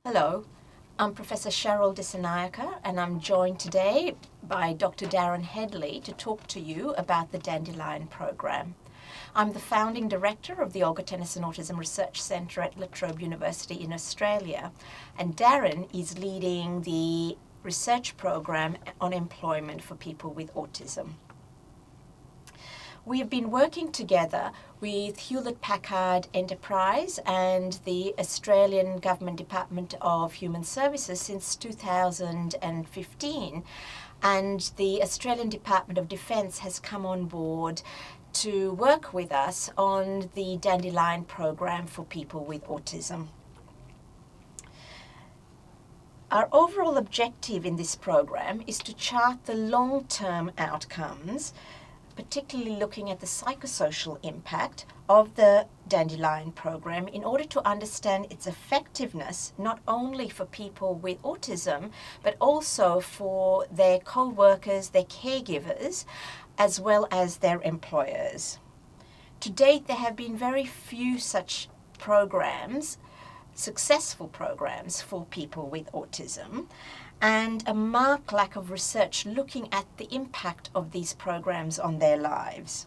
Hello, I'm Professor Cheryl Dissanayake and I'm joined today by Dr. Darren Headley to talk to you about the Dandelion program. I'm the founding director of the Olga Tennison Autism Research Centre at Trobe University in Australia, and Darren is leading the research program on employment for people with autism. We have been working together with Hewlett-Packard Enterprise and the Australian Government Department of Human Services since 2015, and the Australian Department of Defence has come on board to work with us on the Dandelion program for people with autism. Our overall objective in this program is to chart the long-term outcomes, particularly looking at the psychosocial impact of the Dandelion program in order to understand its effectiveness not only for people with autism but also for their co-workers, their caregivers, as well as their employers. To date, there have been very few such programs, successful programs for people with autism, and a marked lack of research looking at the impact of these programs on their lives.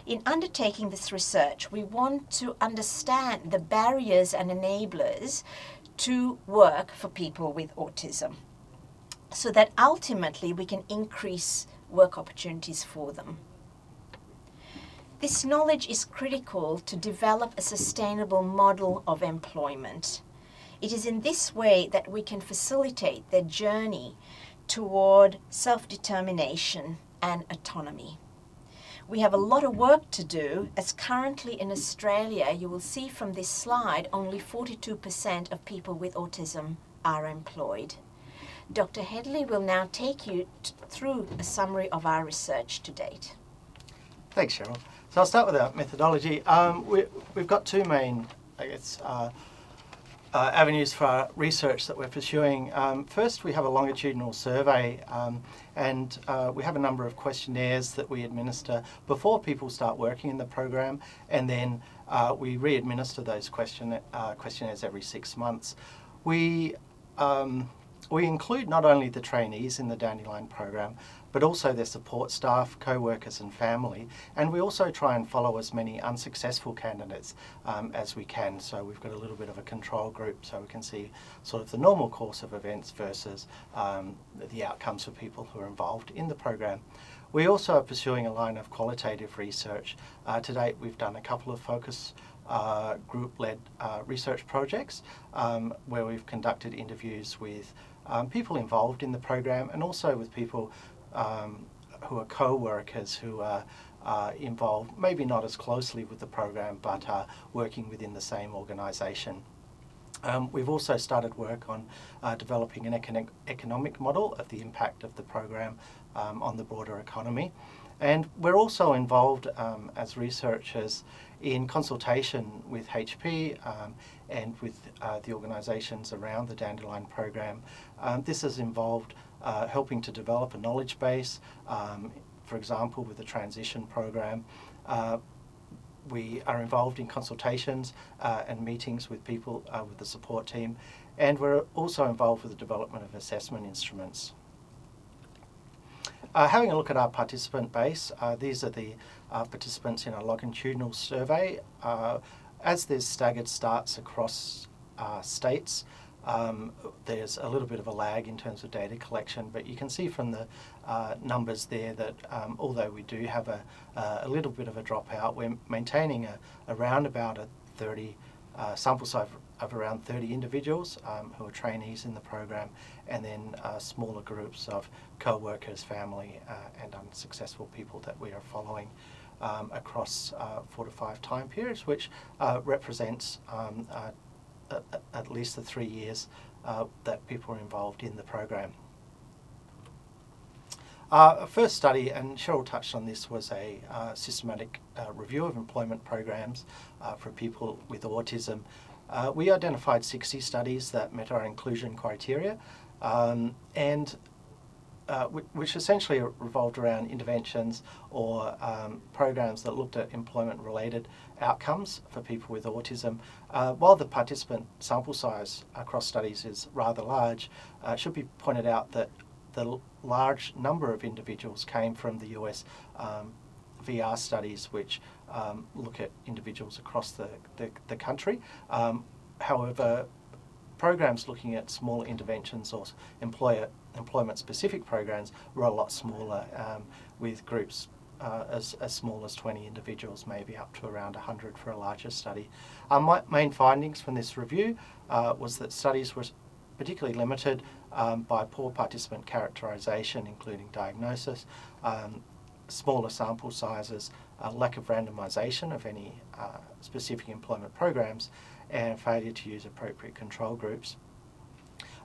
In undertaking this research, we want to understand the barriers and enablers to work for people with autism, so that ultimately we can increase work opportunities for them. This knowledge is critical to develop a sustainable model of employment. It is in this way that we can facilitate their journey toward self-determination and autonomy. We have a lot of work to do, as currently in Australia, you will see from this slide, only 42% of people with autism are employed. Dr. Headley will now take you through a summary of our research to date. Thanks, Cheryl. So I'll start with our methodology. We've got two main, avenues for our research that we're pursuing. First, we have a longitudinal survey, and we have a number of questionnaires that we administer before people start working in the program, and then we re-administer those questionnaires every 6 months. We include not only the trainees in the Dandelion program, but also their support staff, co-workers and family. And we also try and follow as many unsuccessful candidates as we can. So we've got a little bit of a control group so we can see sort of the normal course of events versus the outcomes for people who are involved in the program. We also are pursuing a line of qualitative research. To date, we've done a couple of focus group-led research projects where we've conducted interviews with people involved in the program and also with people who are co-workers who are involved, maybe not as closely with the program, but working within the same organisation. We've also started work on developing an economic model of the impact of the program on the broader economy. And we're also involved as researchers in consultation with HP and with the organisations around the Dandelion program. This has involved helping to develop a knowledge base, for example with the transition program. We are involved in consultations and meetings with people with the support team, and we're also involved with the development of assessment instruments. Having a look at our participant base, these are the participants in a longitudinal survey. As there's staggered starts across states, there's a little bit of a lag in terms of data collection, but you can see from the numbers there that although we do have a little bit of a dropout, we're maintaining around about a 30 sample size of around 30 individuals who are trainees in the program, and then smaller groups of co-workers, family and unsuccessful people that we are following across 4 to 5 time periods, which represents at least the 3 years that people are involved in the program. Our first study, and Cheryl touched on this, was a systematic review of employment programs for people with autism. We identified 60 studies that met our inclusion criteria, and which essentially revolved around interventions or programs that looked at employment-related outcomes for people with autism. While the participant sample size across studies is rather large, it should be pointed out that the large number of individuals came from the US VR studies, which look at individuals across the country. However, programs looking at small interventions or employment-specific programs were a lot smaller, with groups as small as 20 individuals, maybe up to around 100 for a larger study. My main findings from this review was that studies were particularly limited by poor participant characterisation, including diagnosis, smaller sample sizes, lack of randomisation of any specific employment programs, and failure to use appropriate control groups.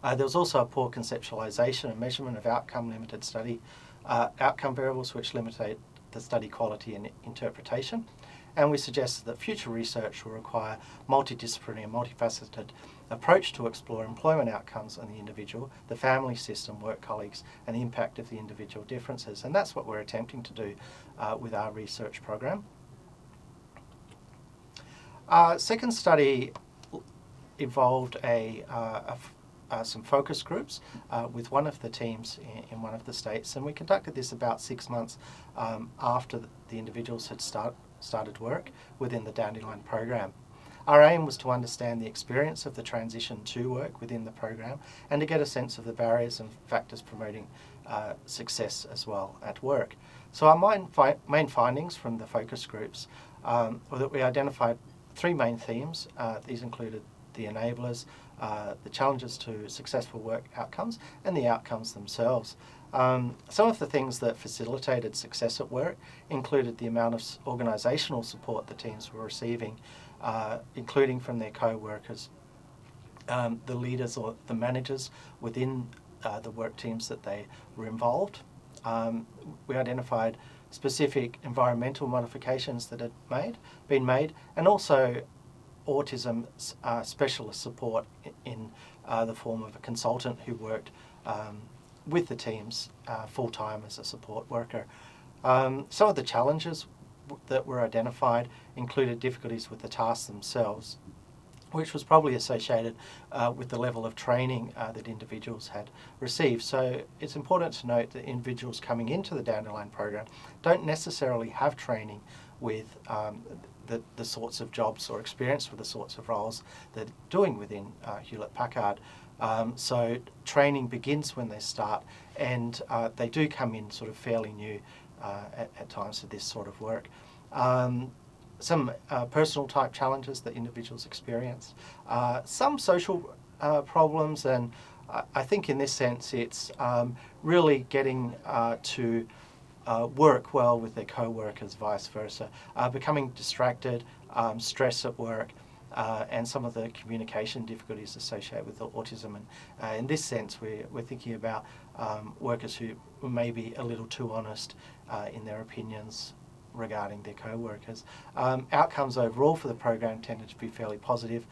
There was also a poor conceptualisation and measurement of outcome-limited study outcome variables, which limited the study quality and interpretation. And we suggested that future research will require multidisciplinary and multifaceted approach to explore employment outcomes on the individual, the family system, work colleagues, and the impact of the individual differences. And that's what we're attempting to do with our research program. Second study involved some focus groups with one of the teams in one of the states, and we conducted this about 6 months after the individuals had started work within the Dandelion program. Our aim was to understand the experience of the transition to work within the program and to get a sense of the barriers and factors promoting success as well at work. So our main findings from the focus groups were that we identified 3 main themes. These included the enablers, the challenges to successful work outcomes, and the outcomes themselves. Some of the things that facilitated success at work included the amount of organisational support the teams were receiving, including from their co-workers, the leaders or the managers within the work teams that they were involved. We identified specific environmental modifications that had been made, and also autism specialist support in the form of a consultant who worked with the teams full-time as a support worker. Some of the challenges that were identified included difficulties with the tasks themselves, which was probably associated with the level of training that individuals had received. So it's important to note that individuals coming into the Dandelion program don't necessarily have training with the sorts of jobs or experience with the sorts of roles they're doing within Hewlett-Packard. So training begins when they start, and they do come in sort of fairly new at times to this sort of work. Some personal type challenges that individuals experience, some social problems, and I think in this sense it's really getting to work well with their co-workers, vice versa, becoming distracted, stress at work, and some of the communication difficulties associated with autism. And in this sense, we're thinking about workers who may be a little too honest in their opinions regarding their co-workers. Outcomes overall for the program tended to be fairly positive.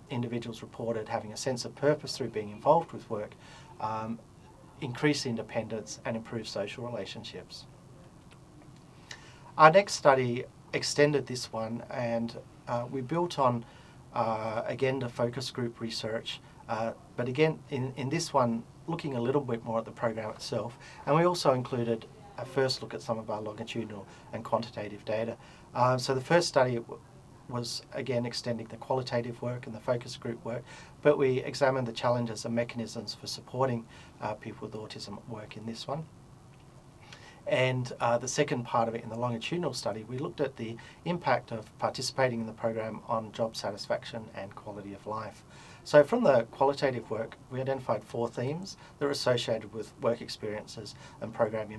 Individuals reported having a sense of purpose through being involved with work, increased independence, and improved social relationships. Our next study extended this one, and we built on, again, the focus group research, but again, in this one, looking a little bit more at the program itself, and we also included a first look at some of our longitudinal and quantitative data. So the first study was, again, extending the qualitative work and the focus group work, but we examined the challenges and mechanisms for supporting people with autism at work in this one. And the second part of it, in the longitudinal study, we looked at the impact of participating in the program on job satisfaction and quality of life. So from the qualitative work, we identified 4 themes that are associated with work experiences and program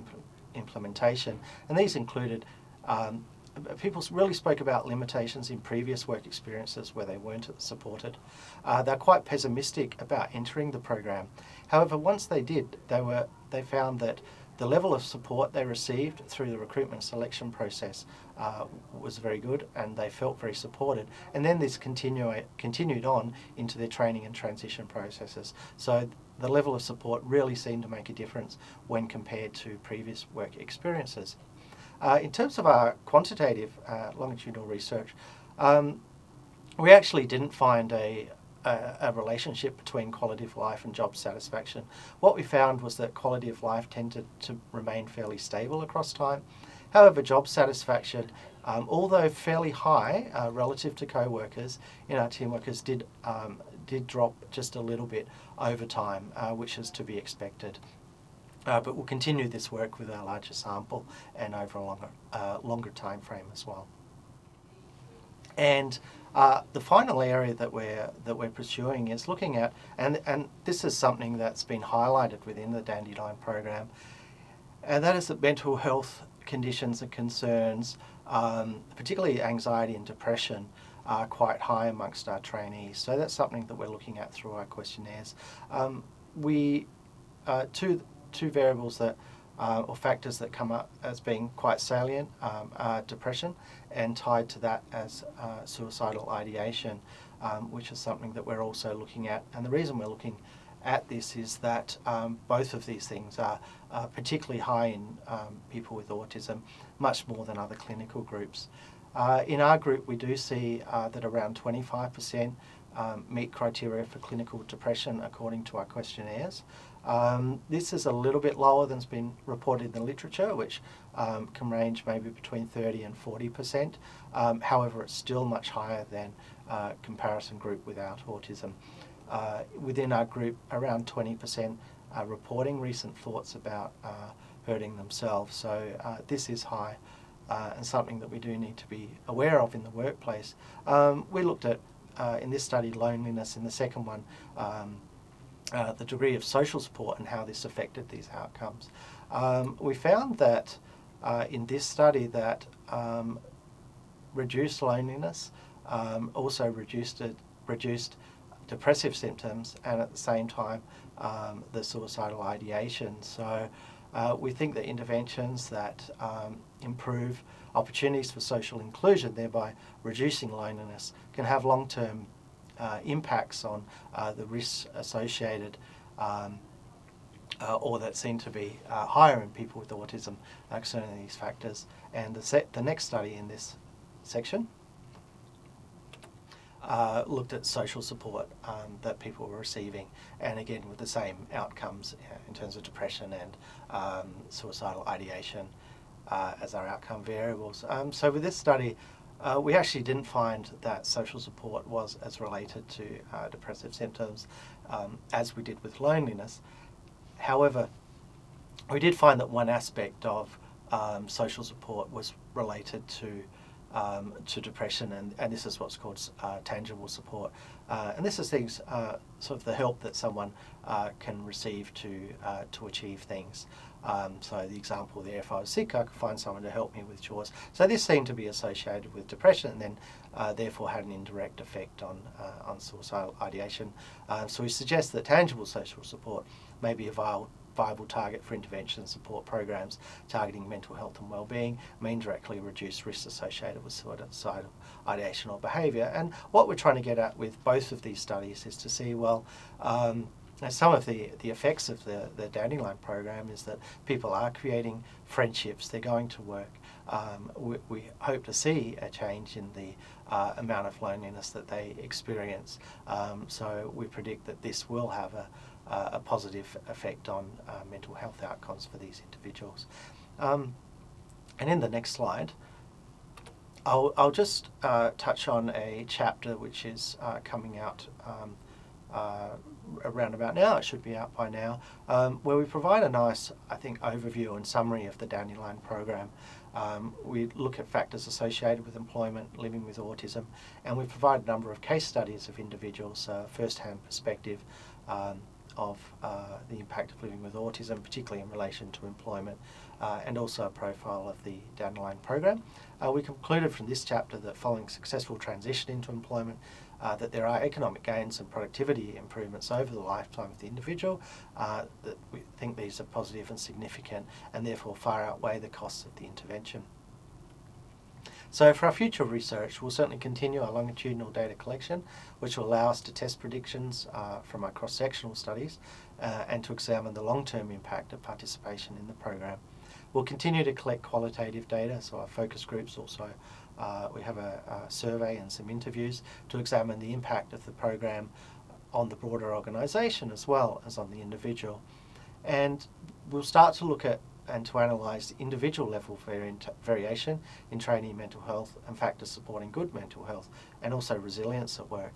implementation. And these included, people really spoke about limitations in previous work experiences where they weren't supported. They're quite pessimistic about entering the program. However, once they did, they found that The level of support they received through the recruitment selection process was very good, and they felt very supported. And then this continued on into their training and transition processes. So the level of support really seemed to make a difference when compared to previous work experiences. In terms of our quantitative longitudinal research, we actually didn't find a relationship between quality of life and job satisfaction. What we found was that quality of life tended to remain fairly stable across time. However, job satisfaction, although fairly high relative to co-workers in our team workers, did drop just a little bit over time, which is to be expected. But we'll continue this work with our larger sample and over a longer time frame as well. And the final area that we're pursuing is looking at, and this is something that's been highlighted within the Dandelion program, and that is that mental health conditions and concerns, particularly anxiety and depression, are quite high amongst our trainees. So that's something that we're looking at through our questionnaires. Two variables that or factors that come up as being quite salient are depression, and tied to that as suicidal ideation, which is something that we're also looking at. And the reason we're looking at this is that both of these things are particularly high in people with autism, much more than other clinical groups. In our group, we do see that around 25% meet criteria for clinical depression according to our questionnaires. This is a little bit lower than's been reported in the literature, which can range maybe between 30 and 40%. However, it's still much higher than comparison group without autism. Within our group, around 20% are reporting recent thoughts about hurting themselves. So this is high and something that we do need to be aware of in the workplace. We looked at, in this study, loneliness. In the second one, the degree of social support and how this affected these outcomes. We found that in this study that reduced loneliness also reduced depressive symptoms, and at the same time the suicidal ideation. So we think that interventions that improve opportunities for social inclusion, thereby reducing loneliness, can have long-term impacts on the risks associated or that seem to be higher in people with autism concerning these factors. And the next study in this section looked at social support that people were receiving, and again with the same outcomes in terms of depression and suicidal ideation as our outcome variables. So with this study, we actually didn't find that social support was as related to depressive symptoms as we did with loneliness. However, we did find that one aspect of social support was related to depression, and this is what's called tangible support. And this is things, sort of the help that someone can receive to achieve things. So the example there, if I was sick, I could find someone to help me with chores. So this seemed to be associated with depression, and then therefore had an indirect effect on suicidal ideation. So we suggest that tangible social support may be a viable target for intervention and support programs targeting mental health and well-being, may indirectly reduce risks associated with suicidal ideation or behaviour. And what we're trying to get at with both of these studies is to see, well, some of the effects of the Dandelion program is that people are creating friendships, they're going to work. We hope to see a change in the amount of loneliness that they experience. So we predict that this will have a positive effect on mental health outcomes for these individuals. And in the next slide, I'll just touch on a chapter which is coming out around about now, it should be out by now, where we provide a nice, I think, overview and summary of the Dandelion program. We look at factors associated with employment, living with autism, and we provide a number of case studies of individuals, first-hand perspective of the impact of living with autism, particularly in relation to employment, and also a profile of the Dandelion program. We concluded from this chapter that following successful transition into employment, that there are economic gains and productivity improvements over the lifetime of the individual, that we think these are positive and significant and therefore far outweigh the costs of the intervention. So for our future research, we'll certainly continue our longitudinal data collection, which will allow us to test predictions from our cross-sectional studies and to examine the long-term impact of participation in the program. We'll continue to collect qualitative data, so our focus groups also, we have a survey and some interviews to examine the impact of the program on the broader organisation as well as on the individual. And we'll start to look at and to analyse the individual level variation in trainee mental health and factors supporting good mental health, and also resilience at work.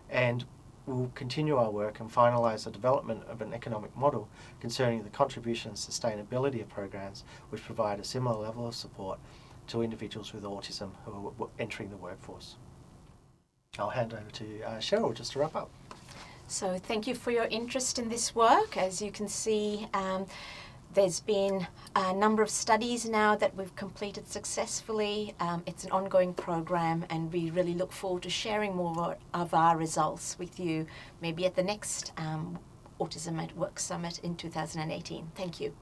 And we'll continue our work and finalise the development of an economic model concerning the contribution and sustainability of programs which provide a similar level of support to individuals with autism who are entering the workforce. I'll hand over to Cheryl just to wrap up. So thank you for your interest in this work. As you can see, there's been a number of studies now that we've completed successfully. It's an ongoing program, and we really look forward to sharing more of our results with you, maybe at the next Autism at Work Summit in 2018. Thank you.